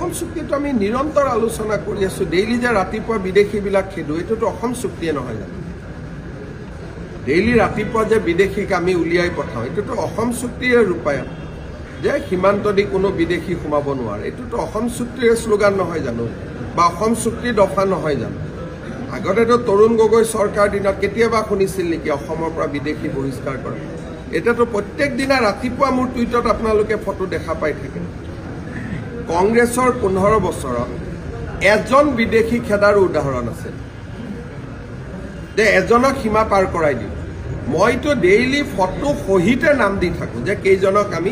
অসম চুক্তিটো আমি নিৰন্তৰ আলোচনা কৰি আছো। ডেইলি যে ৰাতিপুৱা বিদেশীবিলাক খেদো, এইটোতো অসম চুক্তিয়ে নহয় জানো? ডেইলি ৰাতিপুৱা যে বিদেশীক আমি উলিয়াই পঠাওঁ, এইটোতো অসম চুক্তিৰে ৰূপায়ণ। যে সীমান্ত দি কোনো বিদেশী সোমাব নোৱাৰে, এইটোতো অসম চুক্তিৰে শ্লোগান নহয় জানো? বা অসম চুক্তিৰ দফা নহয় জানো? আগতেতো তৰুণ গগৈ চৰকাৰ দিনত কেতিয়াবা শুনিছিল নেকি অসমৰ পৰা বিদেশী বহিষ্কাৰ কৰা? এতিয়াতো প্ৰত্যেক দিনা ৰাতিপুৱা মোৰ টুইটত আপোনালোকে ফটো দেখা পাই থাকে। কংগ্ৰেছৰ 15 বছৰত এজন বিদেশী খেদাৰো উদাহৰণ আছে যে এজনক সীমা পাৰ কৰাই দিওঁ। মইতো ডেইলি ফটো সহিতে নাম দি থাকোঁ যে কেইজনক আমি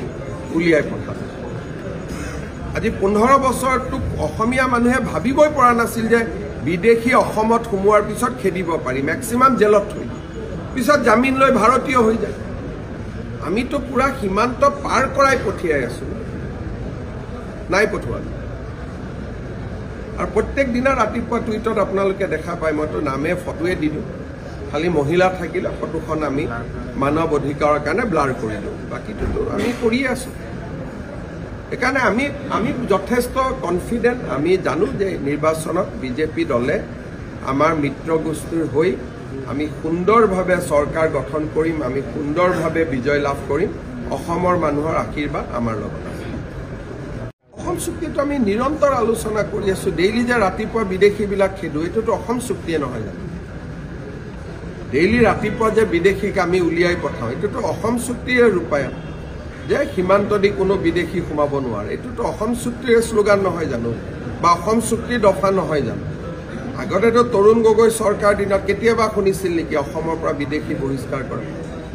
উলিয়াই পঠাম। আজি 15 বছৰতো অসমীয়া মানুহে ভাবিবই পৰা নাছিল যে বিদেশী অসমত সোমোৱাৰ পিছত খেদিব পাৰি, মেক্সিমাম জেলত থৈ পিছত জামিন লৈ ভাৰতীয় হৈ যায়। আমিতো পুৰা সীমান্ত পাৰ কৰাই পঠিয়াই আছো, নাই পঠোৱা। আৰু প্ৰত্যেক দিনা ৰাতিপুৱা টুইটত আপোনালোকে দেখা পায়, মইতো নামে ফটোৱে দি দিওঁ। খালি মহিলা থাকিলে ফটোখন আমি মানৱ অধিকাৰৰ কাৰণে ব্লাৰ কৰি দিওঁ, বাকীটোতো আমি কৰিয়ে আছো। সেইকাৰণে আমি যথেষ্ট কনফিডেণ্ট। আমি জানো যে নিৰ্বাচনত বিজেপি দলে আমাৰ মিত্ৰ গোষ্ঠীৰ হৈ আমি সুন্দৰভাৱে চৰকাৰ গঠন কৰিম, আমি সুন্দৰভাৱে বিজয় লাভ কৰিম। অসমৰ মানুহৰ আশীৰ্বাদ আমাৰ লগত আছে। অসম চুক্তিটো আমি নিৰন্তৰ আলোচনা কৰি আছো। ডেইলি যে ৰাতিপুৱা বিদেশীবিলাক খেদো, এইটোতো অসম চুক্তিয়ে নহয় জানো? ডেইলি ৰাতিপুৱা যে বিদেশীক আমি উলিয়াই পঠাওঁ, এইটোতো অসম চুক্তিৰে ৰূপায়ণ। যে সীমান্ত দি কোনো বিদেশী সোমাব নোৱাৰে, এইটোতো অসম চুক্তিৰে শ্লোগান নহয় জানো? বা অসম চুক্তিৰ দফা নহয় জানো? আগতেতো তৰুণ গগৈ চৰকাৰ দিনত কেতিয়াবা শুনিছিল নেকি অসমৰ পৰা বিদেশী বহিষ্কাৰ কৰা?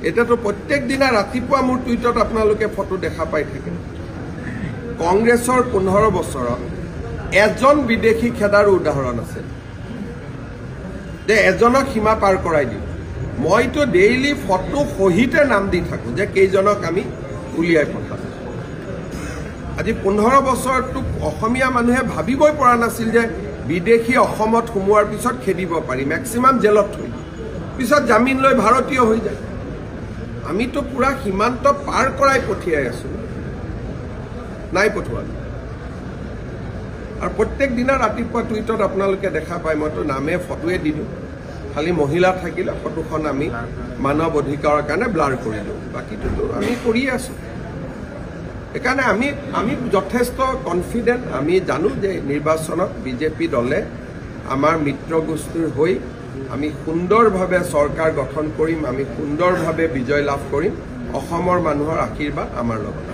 এতিয়াতো প্ৰত্যেক দিনা ৰাতিপুৱা মোৰ টুইটত আপোনালোকে ফটো দেখা পাই থাকে। কংগ্ৰেছৰ 15 বছৰত এজন বিদেশী খেদাৰো উদাহৰণ আছে যে এজনক সীমা পাৰ কৰাই দিওঁ। মইতো ডেইলি ফটো সহিতে নাম দি থাকোঁ যে কেইজনক আমি উলিয়াই পঠাম। আজি 15 বছৰতো অসমীয়া মানুহে ভাবিবই পৰা নাছিল যে বিদেশী অসমত সোমোৱাৰ পিছত খেদিব পাৰি, মেক্সিমাম জেলত থৈ পিছত জামিন লৈ ভাৰতীয় হৈ যায়। আমিতো পুৰা সীমান্ত পাৰ কৰাই পঠিয়াই আছো, নাই পঠোৱা। আৰু প্ৰত্যেক দিনা ৰাতিপুৱা টুইটত আপোনালোকে দেখা পায়, মইতো নামে ফটোৱে দি দিওঁ। খালি মহিলা থাকিলে ফটোখন আমি মানৱ অধিকাৰৰ কাৰণে ব্লাৰ কৰি দিওঁ, বাকীটোতো আমি কৰিয়ে আছো। সেইকাৰণে আমি যথেষ্ট কনফিডেণ্ট। আমি জানো যে নিৰ্বাচনত বিজেপি দলে আমাৰ মিত্ৰ গোষ্ঠীৰ হৈ আমি সুন্দৰভাৱে চৰকাৰ গঠন কৰিম, আমি সুন্দৰভাৱে বিজয় লাভ কৰিম। অসমৰ মানুহৰ আশীৰ্বাদ আমাৰ লগত।